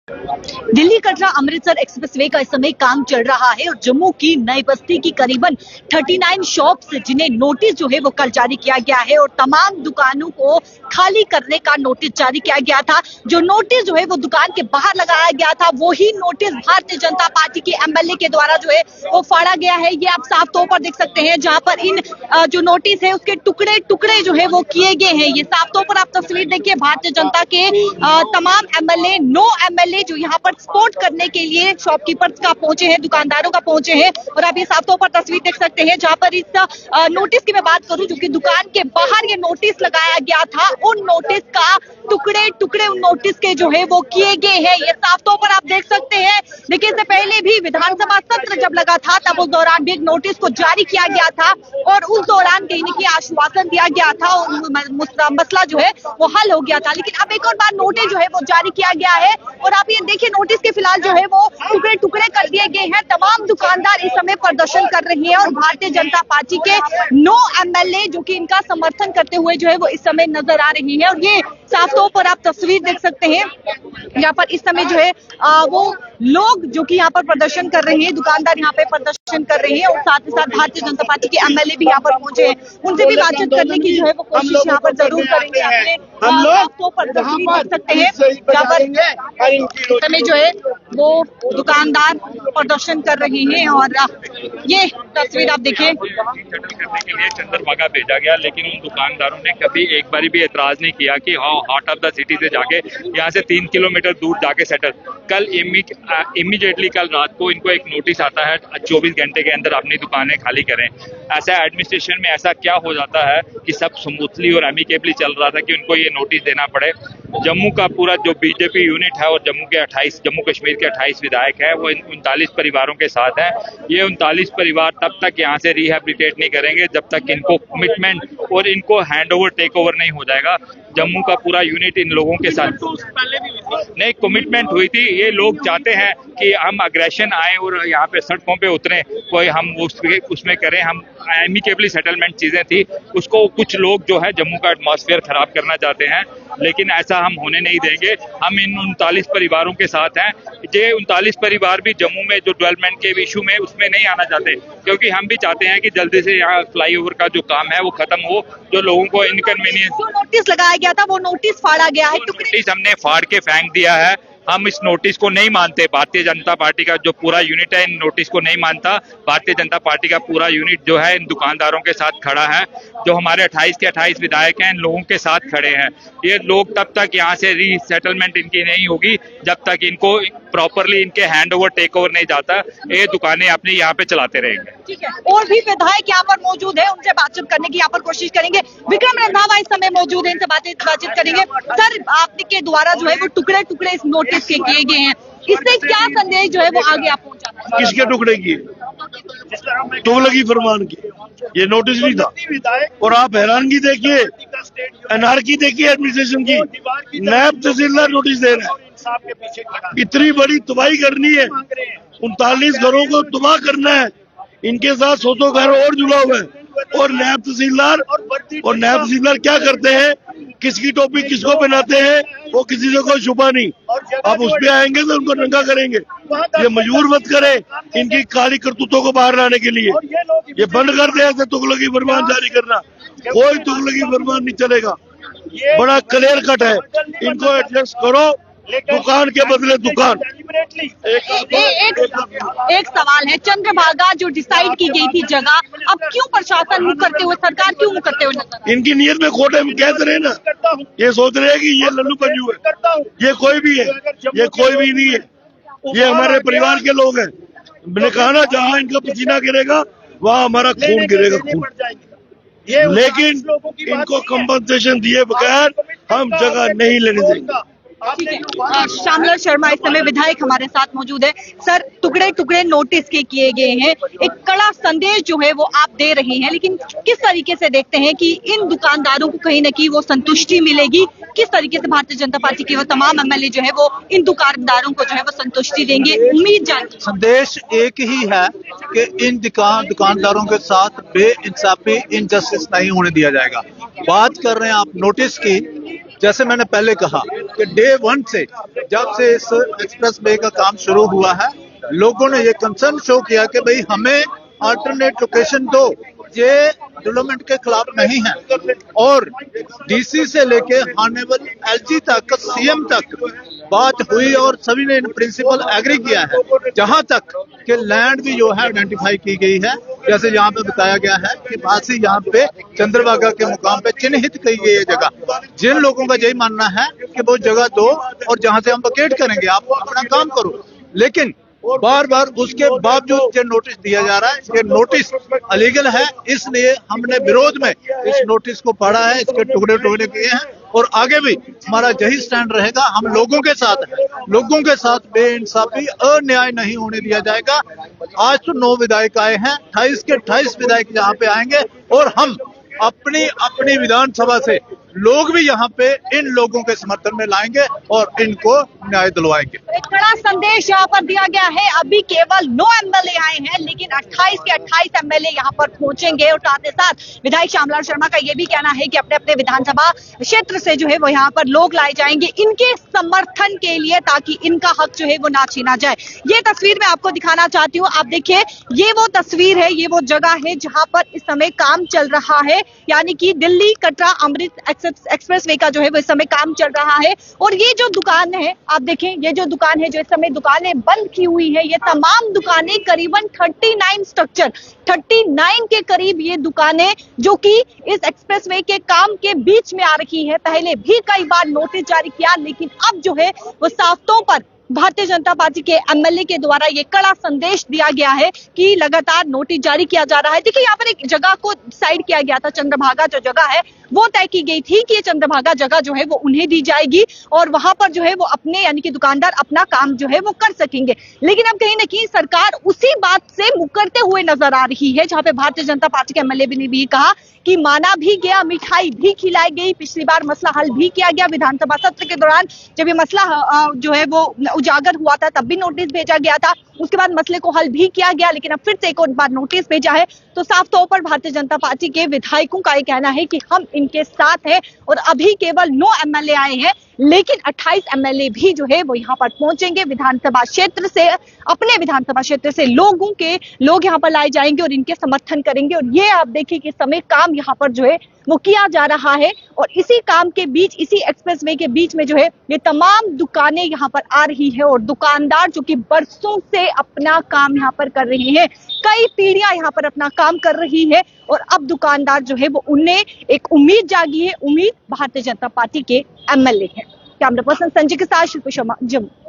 Delhi Katra Amritsar expressway का इस समय काम चल रहा है और जम्मू की नई बस्ती की करीबन 39 शॉप्स जिन्हें नोटिस जो है वो कल जारी किया गया है और तमाम दुकानों को खाली करने का नोटिस जारी किया गया था। जो नोटिस जो है वो दुकान के बाहर लगाया गया था, वही नोटिस भारतीय जनता पार्टी के एमएलए के द्वारा जो है वो फाड़ा गया है। ये आप साफ तौर पर देख सकते हैं, जहां पर इन जो नोटिस है उसके टुकड़े टुकड़े जो है वो किए गए हैं। ये साफ तौर पर आप तस्वीर देखिए, भारतीय जनता के तमाम एमएलए 9 एमएलए जो यहाँ पर सपोर्ट करने के लिए शॉपकीपर्स का पहुंचे हैं, दुकानदारों का पहुंचे हैं। और आप ये साफ तौर पर तस्वीर देख सकते हैं, जहां पर इस नोटिस की मैं बात करूं, जो कि दुकान के बाहर ये नोटिस लगाया गया था, उन नोटिस का टुकड़े टुकड़े उन नोटिस के जो है वो किए गए हैं। ये साफ तौर पर आप देख सकते हैं। देखिए, इससे पहले भी विधानसभा सत्र जब लगा था तब उस दौरान भी एक नोटिस को जारी किया गया था और उस दौरान कहीं न कहीं आश्वासन दिया गया था और मसला जो है वो हल हो गया था। लेकिन अब एक और बार नोटिस जो है वो जारी किया गया है और आप ये देखिए, नोटिस के फिलहाल जो है वो टुकड़े टुकड़े कर दिए गए हैं। तमाम दुकानदार इस समय प्रदर्शन कर रहे हैं और भारतीय जनता पार्टी के 9 एमएलए जो कि इनका समर्थन करते हुए जो है वो इस समय नजर आ रही है। और ये साफ तौर पर आप तस्वीर देख सकते हैं, यहाँ पर इस समय जो है वो लोग जो कि यहाँ पर प्रदर्शन कर रहे हैं, दुकानदार यहाँ पे प्रदर्शन कर रहे हैं और साथ ही साथ भारतीय जनता पार्टी के एमएलए भी यहाँ पर पहुंचे हैं। उनसे भी बातचीत करने की जो है वो कोशिश यहाँ पर जरूर करेंगे। अपने पर तस्वीर देख सकते हैं, जहाँ पर इस समय जो है वो दुकानदार प्रदर्शन कर रहे हैं और ये तस्वीर आप देखिए। करने के लिए चंद्रभागा भेजा गया, लेकिन उन दुकानदारों ने कभी एक बार भी एतराज नहीं किया कि हाँ हार्ट ऑफ द सिटी से जाके यहाँ से 3 किलोमीटर दूर जाके सेटल। कल इमीडिएटली कल रात को इनको एक नोटिस आता है 24 घंटे के अंदर अपनी दुकानें खाली करें। ऐसा एडमिनिस्ट्रेशन में ऐसा क्या हो जाता है कि सब स्मूथली और एमिकेबली चल रहा था कि उनको ये नोटिस देना पड़े। जम्मू का पूरा जो बीजेपी यूनिट है और जम्मू कश्मीर के 28 विधायक है वो 39 परिवारों के साथ हैं। ये 39 परिवार तब तक यहाँ से रिहेबिलिटेट नहीं करेंगे जब तक इनको कमिटमेंट और इनको हैंड ओवर टेक ओवर नहीं हो जाएगा। जम्मू का पूरा यूनिट इन लोगों के साथ पहले भी नहीं कमिटमेंट हुई थी। ये लोग चाहते हैं कि हम अग्रेशन आए और यहाँ पे सड़कों पे उतरे, कोई हम उसमें करें, हम एमिकेबली सेटलमेंट चीजें थी, उसको कुछ लोग जो है जम्मू का एटमॉस्फेयर खराब करना चाहते हैं। लेकिन ऐसा हम होने नहीं देंगे। हम इन 39 परिवारों के साथ हैं। ये 39 परिवार भी जम्मू में जो डेवलपमेंट के इशू में उसमें नहीं आना चाहते, क्योंकि हम भी चाहते हैं कि जल्दी से यहाँ फ्लाईओवर का जो काम है वो खत्म हो, जो लोगों को इनकन्वीनियंस। जो नोटिस लगाया गया था वो नोटिस फाड़ा गया है, नोटिस हमने फाड़ के फेंक दिया है। हम इस नोटिस को नहीं मानते। भारतीय जनता पार्टी का जो पूरा यूनिट है इन नोटिस को नहीं मानता। भारतीय जनता पार्टी का पूरा यूनिट जो है इन दुकानदारों के साथ खड़ा है। जो हमारे 28 के 28 विधायक हैं इन लोगों के साथ खड़े हैं। ये लोग तब तक यहाँ से रीसेटलमेंट इनकी नहीं होगी जब तक इनको प्रॉपरली इनके हैंड ओवर टेक ओवर नहीं जाता। ये दुकानें अपनी यहाँ पे चलाते रहेंगे। ठीक है, और भी विधायक यहाँ पर मौजूद है, उनसे बातचीत करने की यहाँ पर कोशिश करेंगे। विक्रम रंधावा इस समय मौजूद है, इनसे बातचीत करेंगे। सर, आपके द्वारा जो है वो टुकड़े टुकड़े इस नोटिस के किए गए हैं, इससे क्या संदेश जो है वो आगे आप पहुंचाना है? किसके टुकड़े किए? तुगलकी फरमान की। ये नोटिस नहीं था। और आप हैरानगी देखिए, अनारकी देखिए एडमिनिस्ट्रेशन की। नायब तहसीलदार नोटिस दे रहे हैं। इतनी बड़ी तबाही करनी है, 39 घरों को तबाह करना है, इनके साथ 100 घर और जुड़ा हुआ है। और नायब तहसीलदार क्या करते हैं, किसकी टोपी किसको पहनाते हैं, वो किसी से कोई छुपा नहीं। अब उस पे आएंगे तो उनको नंगा करेंगे। ये मजबूर मत करे इनकी काली करतूतों को बाहर लाने के लिए। ये बंद कर दे ऐसे तुगलकी फरमान जारी करना। कोई तुगलकी फरमान नहीं चलेगा। बड़ा क्लियर कट है, इनको एडजस्ट करो, दुकान के बदले दुकान। एक सवाल है, चंद्रभागा जो डिसाइड की गई थी जगह, अब क्यों प्रशासन मुँह करते हुए, सरकार क्यों मुँह करते हुए नजर? इनकी नीयत में खोटे हम कहते रहे ना, ये सोच रहे हैं कि ये लल्लू पंजू है। ये कोई भी है, ये कोई भी नहीं है। ये हमारे परिवार के लोग हैं। मैंने कहा ना, जहाँ इनका पसीना गिरेगा वहाँ हमारा खून गिरेगा, खून। लेकिन इनको कंपनसेशन दिए बगैर हम जगह नहीं लेने देंगे। ठीक है, श्यामलाल शर्मा इस समय विधायक हमारे साथ मौजूद है। सर, टुकड़े टुकड़े नोटिस के किए गए हैं, एक कड़ा संदेश जो है वो आप दे रहे हैं, लेकिन किस तरीके से देखते हैं कि इन दुकानदारों को कहीं न कहीं वो संतुष्टि मिलेगी? किस तरीके से भारतीय जनता पार्टी के वो तमाम एमएलए जो है वो इन दुकानदारों को जो है वो संतुष्टि देंगे? उम्मीद जानते हैं। संदेश एक ही है कि इन दुकानदारों के साथ बेइंसाफी, इनजस्टिस नहीं होने दिया जाएगा। बात कर रहे हैं आप नोटिस की, जैसे मैंने पहले कहा कि डे 1 से जब से इस एक्सप्रेस वे का काम शुरू हुआ है, लोगों ने ये कंसर्न शो किया कि भाई हमें अल्टरनेट लोकेशन दो। ये डेवलपमेंट के खिलाफ नहीं है और डीसी से लेके ऑनरेबल एलजी तक, सीएम तक बात हुई और सभी ने इन प्रिंसिपल एग्री किया है। जहां तक कि लैंड भी जो है आइडेंटिफाई की गई है, जैसे यहाँ पे बताया गया है कि पासी यहाँ पे चंद्रभागा के मुकाम पे चिन्हित की गई है जगह। जिन लोगों का यही मानना है कि वो जगह दो और जहां से हम वकेट करेंगे, आप अपना काम करो, लेकिन बार बार उसके बावजूद ये नोटिस दिया जा रहा है। ये नोटिस अलीगल है, इसलिए हमने विरोध में इस नोटिस को पढ़ा है, इसके टुकड़े टुकड़े किए हैं और आगे भी हमारा यही स्टैंड रहेगा। हम लोगों के साथ हैं, लोगों के साथ बेइंसाफी, अन्याय नहीं होने दिया जाएगा। आज तो 9 विधायक आए हैं, 28 के 28 विधायक यहाँ पे आएंगे और हम अपनी विधानसभा से लोग भी यहाँ पे इन लोगों के समर्थन में लाएंगे और इनको न्याय दिलवाएंगे। एक बड़ा संदेश यहाँ पर दिया गया है। अभी केवल 9 एमएलए आए हैं, लेकिन 28 के 28 एमएलए यहाँ पर पहुंचेंगे और साथ ही साथ विधायक श्यामलाल शर्मा का ये भी कहना है कि अपने अपने विधानसभा क्षेत्र से जो है वो यहाँ पर लोग लाए जाएंगे इनके समर्थन के लिए, ताकि इनका हक जो है वो ना छीना जाए। ये तस्वीर मैं आपको दिखाना चाहती हूँ। आप देखिए, ये वो तस्वीर है, ये वो जगह है जहाँ पर इस समय काम चल रहा है, यानी कि दिल्ली कटरा अमृत एक्सप्रेस वे का जो है वो इस समय काम चल रहा है। और ये जो दुकान है, आप देखें, ये जो दुकान है, जो इस समय दुकानें बंद की हुई है, ये तमाम दुकानें करीबन 39 स्ट्रक्चर 39 के करीब ये दुकानें जो कि इस एक्सप्रेस वे के काम के बीच में आ रही है। पहले भी कई बार नोटिस जारी किया, लेकिन अब जो है वो साफ तौर पर भारतीय जनता पार्टी के एमएलए के द्वारा ये कड़ा संदेश दिया गया है कि लगातार नोटिस जारी किया जा रहा है। देखिए, यहाँ पर एक जगह को साइड किया गया था, चंद्रभागा जो जगह है वो तय की गई थी कि ये चंद्रभागा जगह जो है वो उन्हें दी जाएगी और वहां पर जो है वो अपने यानी कि दुकानदार अपना काम जो है वो कर सकेंगे। लेकिन अब कहीं ना कहीं सरकार उसी बात से मुकरते हुए नजर आ रही है, जहां पे भारतीय जनता पार्टी के एमएलए ने भी कहा कि माना भी गया, मिठाई भी खिलाई गई। पिछली बार मसला हल भी किया गया विधानसभा सत्र के दौरान, जब ये मसला जो है वो उजागर हुआ था तब भी नोटिस भेजा गया था। उसके बाद मसले को हल भी किया गया, लेकिन अब फिर से एक और बार नोटिस भेजा है। तो साफ तौर पर भारतीय जनता पार्टी के विधायकों का ये कहना है कि हम इनके साथ हैं और अभी केवल 9 एमएलए आए हैं, लेकिन 28 एमएलए भी जो है वो यहाँ पर पहुंचेंगे विधानसभा क्षेत्र से। अपने विधानसभा क्षेत्र से लोग यहाँ पर लाए जाएंगे और इनके समर्थन करेंगे। और ये आप देखिए कि समय काम यहाँ पर जो है वो किया जा रहा है और इसी काम के बीच, इसी एक्सप्रेसवे के बीच में जो है ये तमाम दुकानें यहाँ पर आ रही है और दुकानदार जो कि बरसों से अपना काम यहाँ पर कर रहे हैं, कई पीढ़ियां यहाँ पर अपना काम कर रही है और अब दुकानदार जो है वो उन्हें एक उम्मीद जागी है। उम्मीद भारतीय जनता पार्टी के एमएलए है। कैमरा पर्सन संजय के साथ शिल्पी शर्मा, जम्मू।